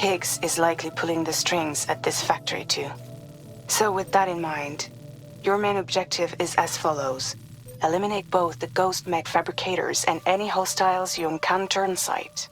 Higgs is likely pulling the strings at this factory too. So with that in mind, your main objective is as follows. Eliminate both the ghost mech fabricators and any hostiles you encounter in sight.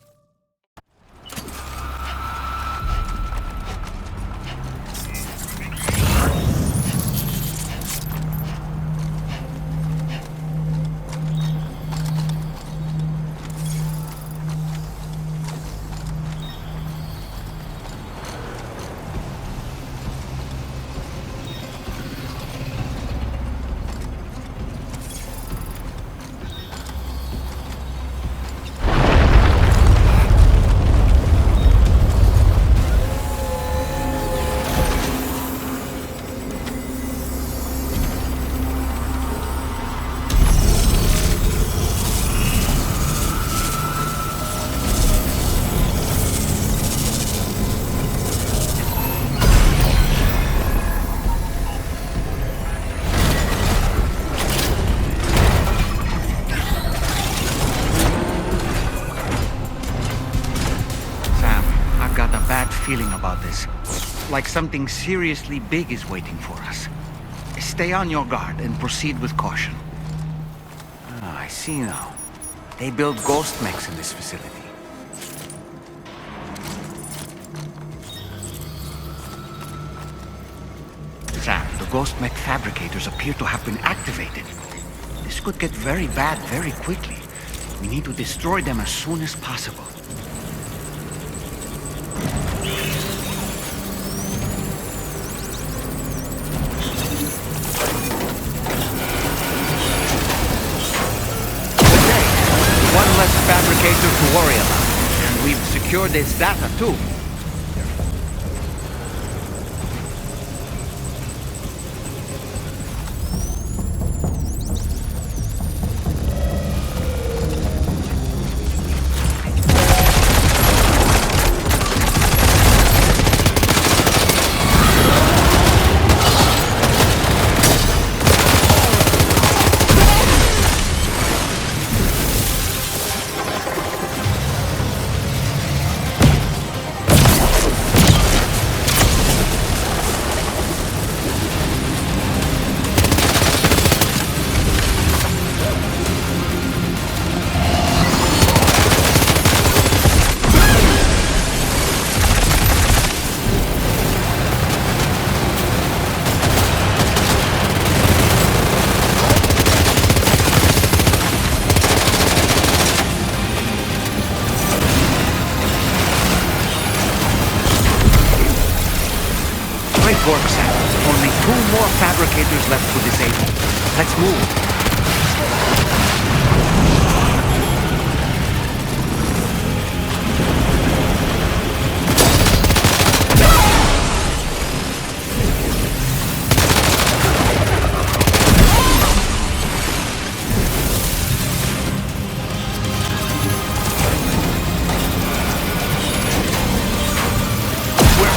Feeling about this. Like something seriously big is waiting for us. Stay on your guard and proceed with caution. Ah, I see now. They build ghost mechs in this facility. Sam, the ghost mech fabricators appear to have been activated. This could get very bad very quickly. We need to destroy them as soon as possible. Fabricator to worry about. And we've secured its data too. Great work, Sam. Only 2 more fabricators left to disable. Let's move.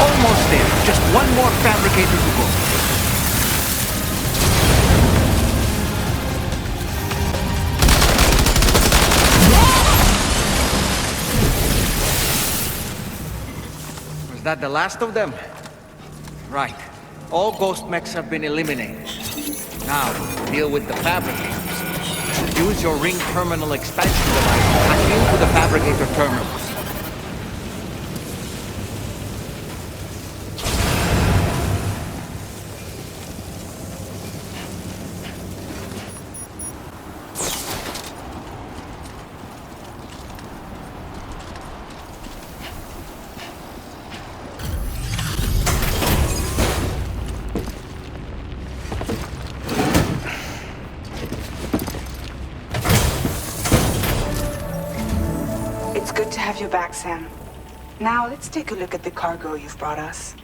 Almost there. Just one more fabricator to go. Was that the last of them? Right. All ghost mechs have been eliminated. Now, deal with the fabricators. Use your ring terminal expansion device to hack into the fabricator terminals. It's good to have you back, Sam. Now let's take a look at the cargo you've brought us.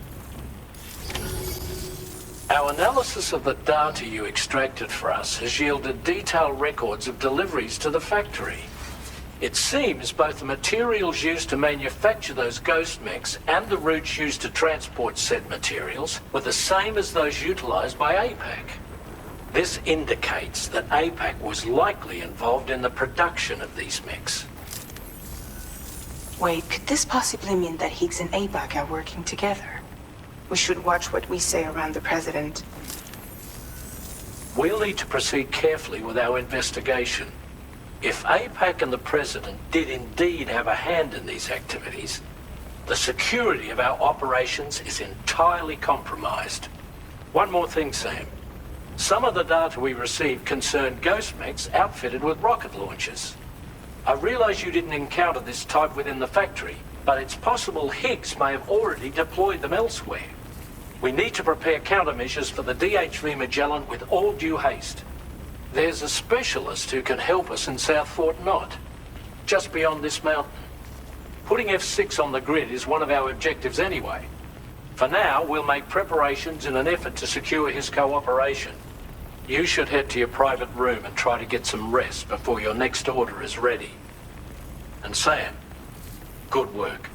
Our analysis of the data you extracted for us has yielded detailed records of deliveries to the factory. It seems both the materials used to manufacture those ghost mechs and the routes used to transport said materials were the same as those utilized by APAC. This indicates that APAC was likely involved in the production of these mechs. Wait, could this possibly mean that Higgs and APAC are working together? We should watch what we say around the President. We'll need to proceed carefully with our investigation. If APAC and the President did indeed have a hand in these activities, the security of our operations is entirely compromised. One more thing, Sam. Some of the data we received concerned ghost mechs outfitted with rocket launchers. I realize you didn't encounter this type within the factory, but it's possible Higgs may have already deployed them elsewhere. We need to prepare countermeasures for the DHV Magellan with all due haste. There's a specialist who can help us in South Fort Knott, just beyond this mountain. Putting F6 on the grid is one of our objectives anyway. For now, we'll make preparations in an effort to secure his cooperation. You should head to your private room and try to get some rest before your next order is ready. And Sam, good work.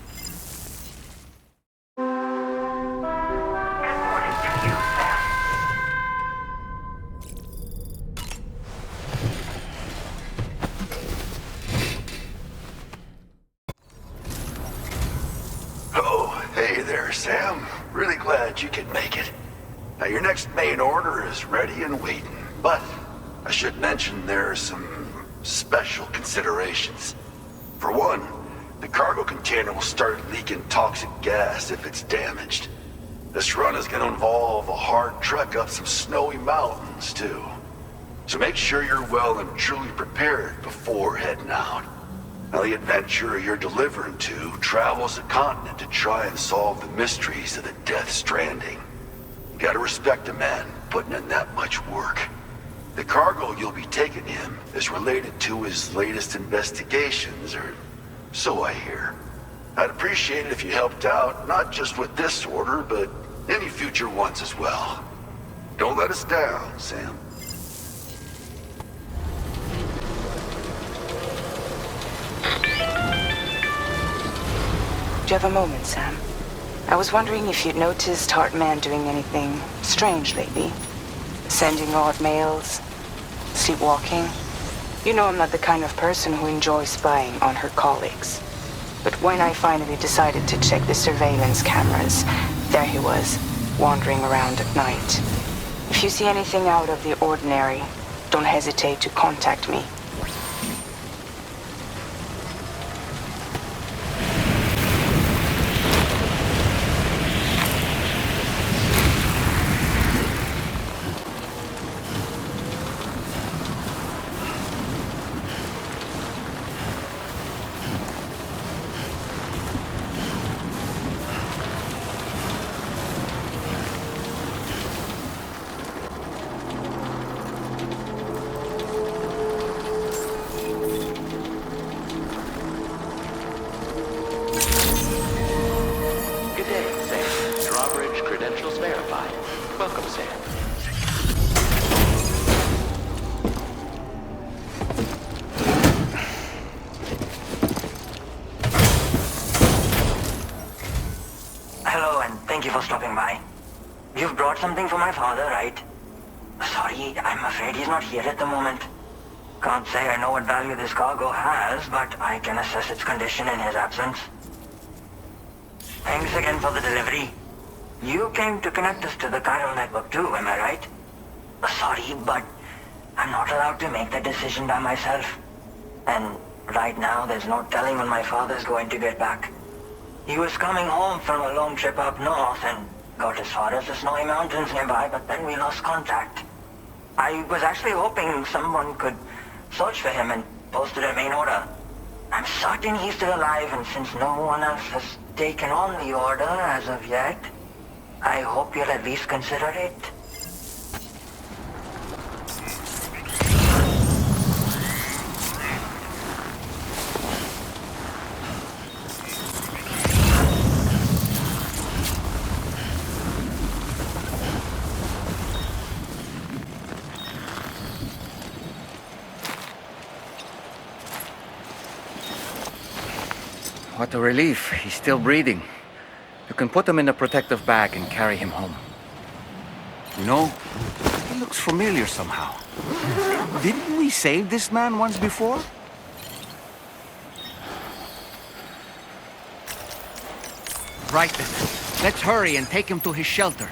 Oh, hey there, Sam. Really glad you could make it. Now, your next main order is ready and waiting, but I should mention there are some special considerations. For one, the cargo container will start leaking toxic gas if it's damaged. This run is going to involve a hard trek up some snowy mountains, too. So make sure you're well and truly prepared before heading out. Now, the adventurer you're delivering to travels the continent to try and solve the mysteries of the Death Stranding. You gotta respect a man putting in that much work. The cargo you'll be taking him is related to his latest investigations, or so I hear. I'd appreciate it if you helped out, not just with this order, but any future ones as well. Don't let us down, Sam. Do you have a moment, Sam? I was wondering if you'd noticed Hartman doing anything strange lately. Sending odd mails, sleepwalking. You know I'm not the kind of person who enjoys spying on her colleagues. But when I finally decided to check the surveillance cameras, there he was, wandering around at night. If you see anything out of the ordinary, don't hesitate to contact me. Welcome, Sam. Hello, and thank you for stopping by. You've brought something for my father, right? Sorry, I'm afraid he's not here at the moment. Can't say I know what value this cargo has, but I can assess its condition in his absence. Thanks again for the delivery. You came to connect us to the chiral network too, am I right? Sorry, but I'm not allowed to make that decision by myself. And right now, there's no telling when my father's going to get back. He was coming home from a long trip up north and got as far as the snowy mountains nearby, but then we lost contact. I was actually hoping someone could search for him and post it at main order. I'm certain he's still alive, and since no one else has taken on the order as of yet, I hope you'll at least consider it. What a relief. He's still breathing. You can put him in a protective bag and carry him home. You know, he looks familiar somehow. Didn't we save this man once before? Right then. Let's hurry and take him to his shelter.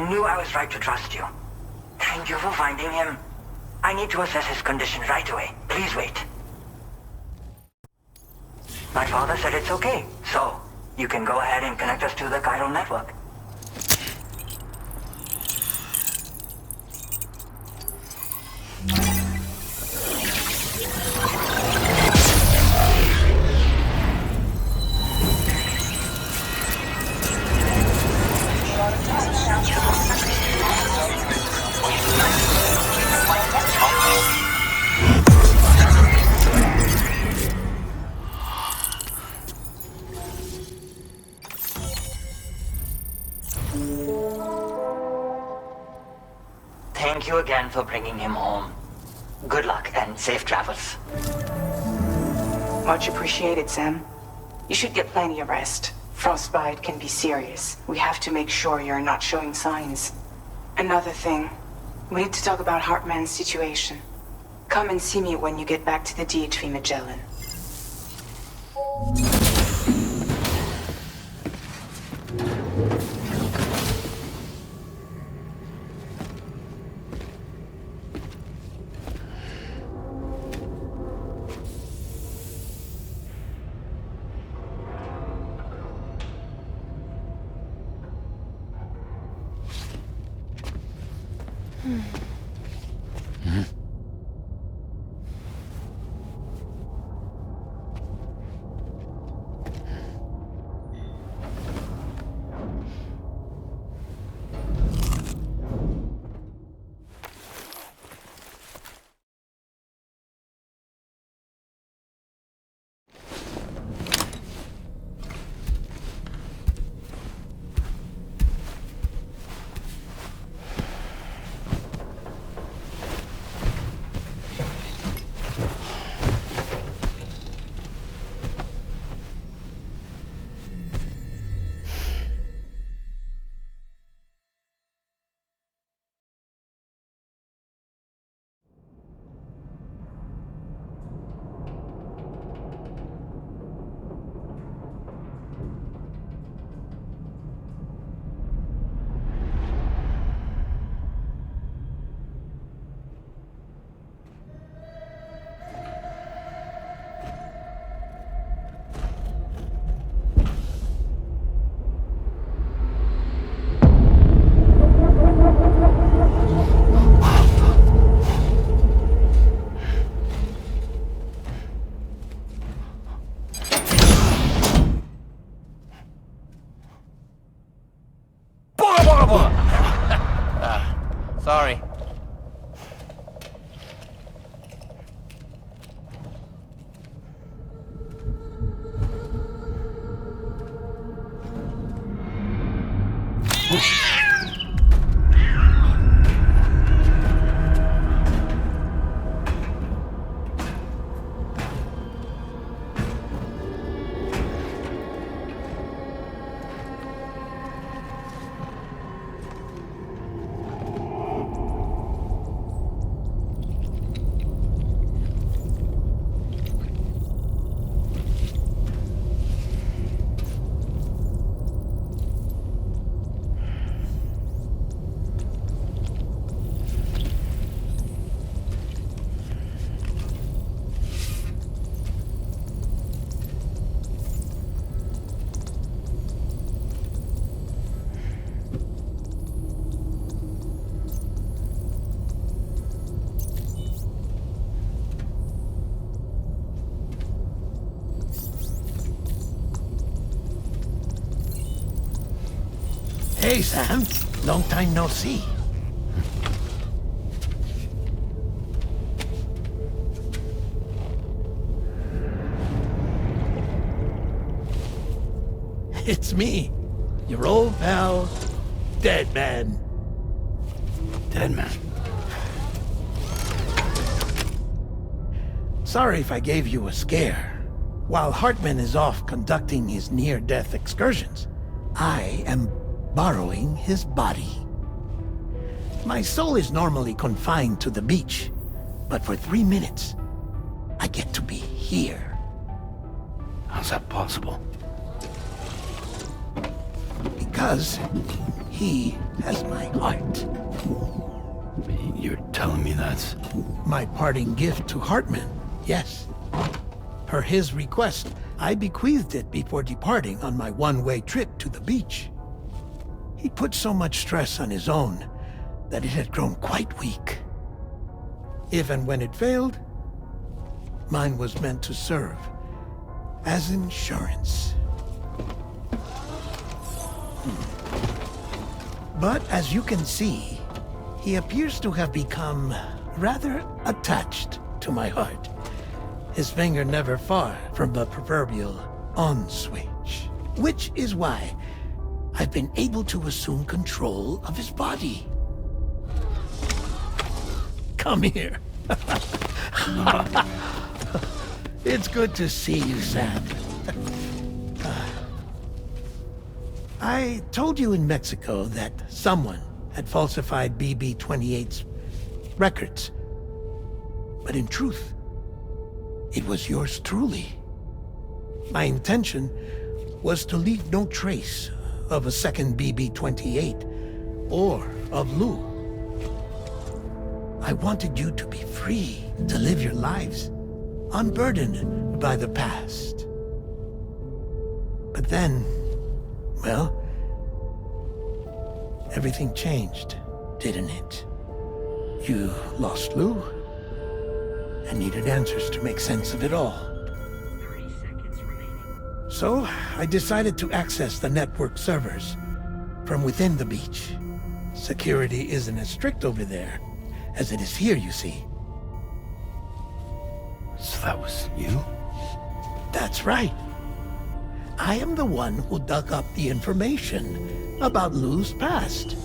knew I was right to trust you. Thank you for finding him. I need to assess his condition right away. Please wait. My father said it's okay, so you can go ahead and connect us to the chiral network. Thank you again for bringing him home. Good luck and safe travels. Much appreciated, Sam. You should get plenty of rest. Frostbite can be serious. We have to make sure you're not showing signs. Another thing, we need to talk about Hartman's situation. Come and see me when you get back to the DHV Magellan. Sorry. Hey, Sam. Long time no see. It's me, your old pal, Dead Man. Dead man. Sorry if I gave you a scare. While Hartman is off conducting his near-death excursions, I am borrowing his body. My soul is normally confined to the beach, but for 3 minutes, I get to be here. How's that possible? Because he as my heart. You're telling me that's... My parting gift to Hartman, yes. Per his request, I bequeathed it before departing on my one-way trip to the beach. He put so much stress on his own that it had grown quite weak. If and when it failed, mine was meant to serve as insurance. But as you can see, he appears to have become rather attached to my heart. His finger never far from the proverbial on switch. Which is why I've been able to assume control of his body. Come here. It's good to see you, Sam. I told you in Mexico that someone had falsified BB-28's records. But in truth, it was yours truly. My intention was to leave no trace of a second BB-28 or of Lou. I wanted you to be free to live your lives, unburdened by the past. But then, well, everything changed, didn't it? You lost Lou, and needed answers to make sense of it all. 30 seconds remaining. So, I decided to access the network servers from within the beach. Security isn't as strict over there as it is here, you see. So that was you? That's right. I am the one who dug up the information about Lou's past.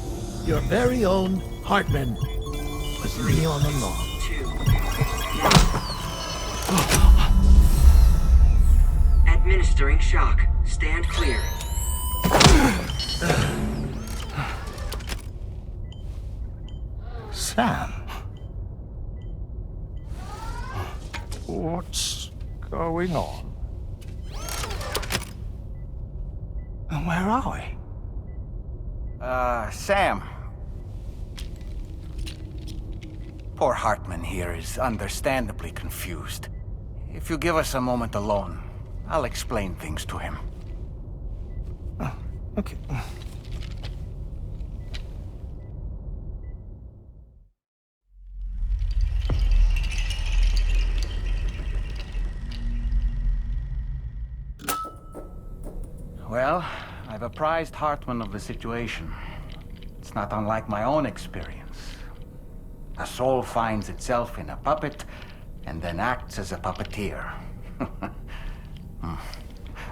Your very own Hartman was me all along. 2. Administering shock. Stand clear. Sam? What's going on? And where are we? Sam. Poor Hartman here is understandably confused. If you give us a moment alone, I'll explain things to him. Oh, okay. Well, I've apprised Hartman of the situation. It's not unlike my own experience. A soul finds itself in a puppet and then acts as a puppeteer.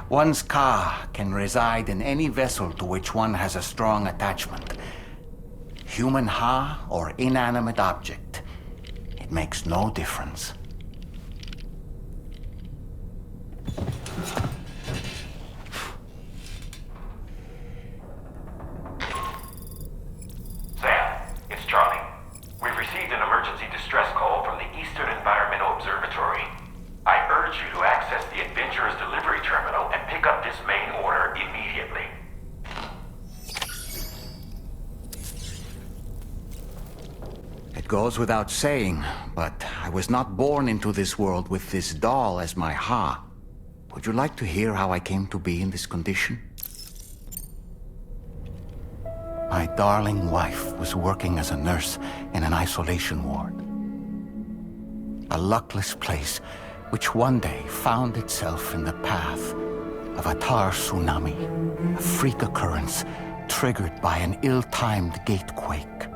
One's ka can reside in any vessel to which one has a strong attachment. Human ha or inanimate object. It makes no difference. Sam, it's Charlie. We've received an emergency distress call from the Eastern Environmental Observatory. I urge you to access the Adventurer's delivery terminal and pick up this main order immediately. It goes without saying, but I was not born into this world with this doll as my ha. Would you like to hear how I came to be in this condition? My darling wife was working as a nurse in an isolation ward. A luckless place which one day found itself in the path of a tar tsunami, a freak occurrence triggered by an ill-timed gatequake.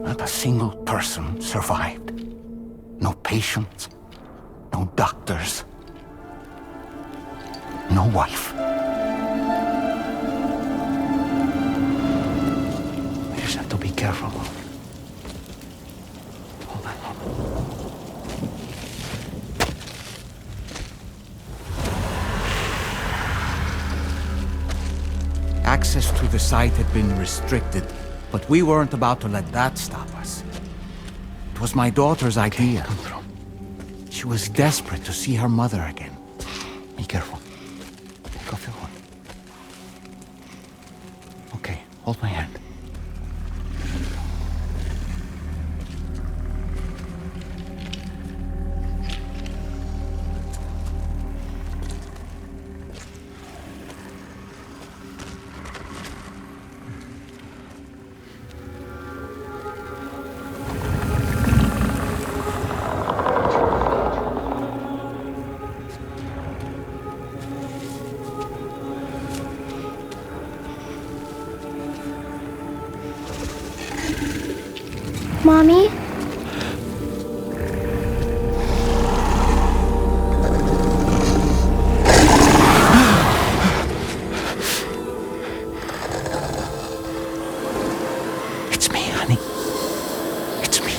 Not a single person survived. No patients, no doctors, no wife. We just have to be careful. Hold on. Access to the site had been restricted, but we weren't about to let that stop us. It was my daughter's idea. Come through. She was desperate to see her mother again. Be careful. Take off your horn. Okay, hold my hand. Mommy? It's me, honey. It's me.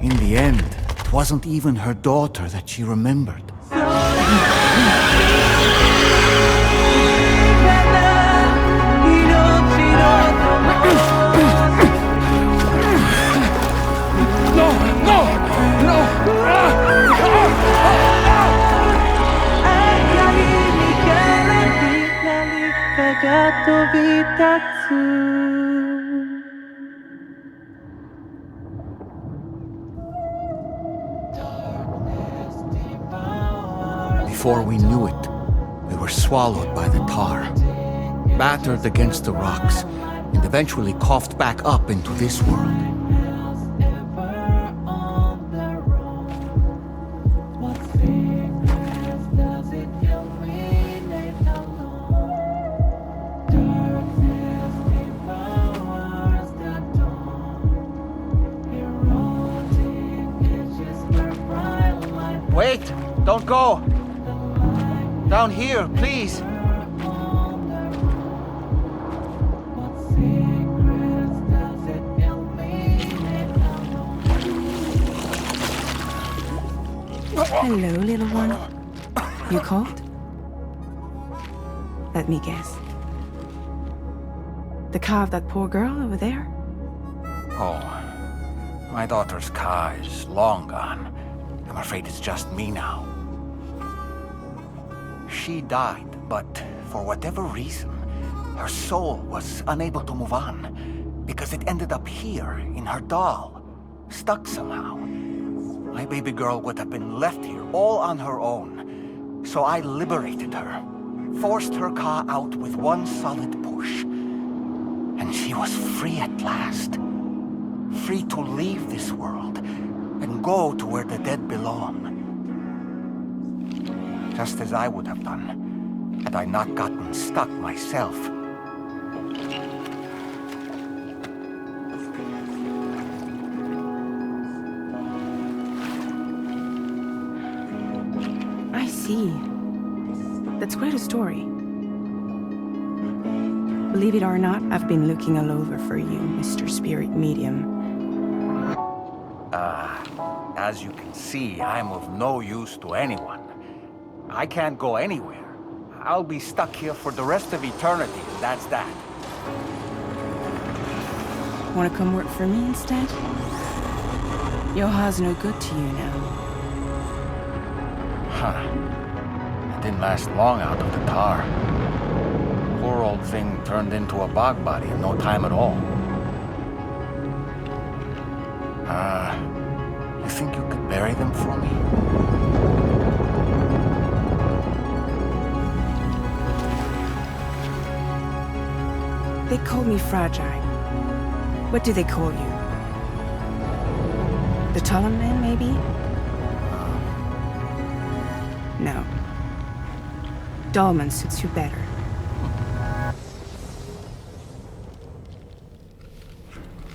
In the end, it wasn't even her daughter that she remembered. Before we knew it, we were swallowed by the tar, battered against the rocks, and eventually coughed back up into this world. Wait! Don't go! Down here, please! Hello, little one. You cold? Let me guess. The car of that poor girl over there? Oh, my daughter's car is long gone. I'm afraid it's just me now. She died, but for whatever reason, her soul was unable to move on because it ended up here in her doll, stuck somehow. My baby girl would have been left here all on her own. So I liberated her, forced her car out with one solid push. And she was free at last. Free to leave this world and go to where the dead belong. Just as I would have done, had I not gotten stuck myself. I see. That's quite a story. Believe it or not, I've been looking all over for you, Mr. Spirit Medium. As you can see, I'm of no use to anyone. I can't go anywhere. I'll be stuck here for the rest of eternity, and that's that. Wanna come work for me instead? Yoha's no good to you now. Huh. It didn't last long out of the tar. Poor old thing turned into a bog body in no time at all. You think you could bury them for me? They call me fragile. What do they call you? The Talon Man, maybe? No. Dolman suits you better.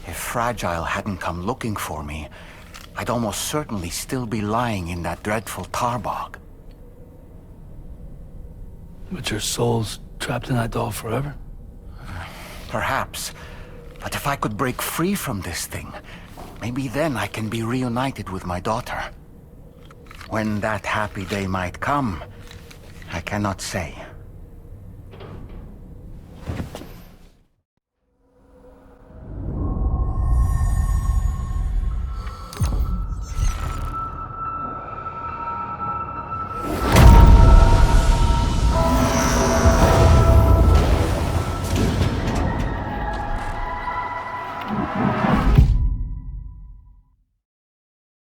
If Fragile hadn't come looking for me, I'd almost certainly still be lying in that dreadful tar bog. But your soul's trapped in that doll forever? Perhaps. But if I could break free from this thing, maybe then I can be reunited with my daughter. When that happy day might come, I cannot say.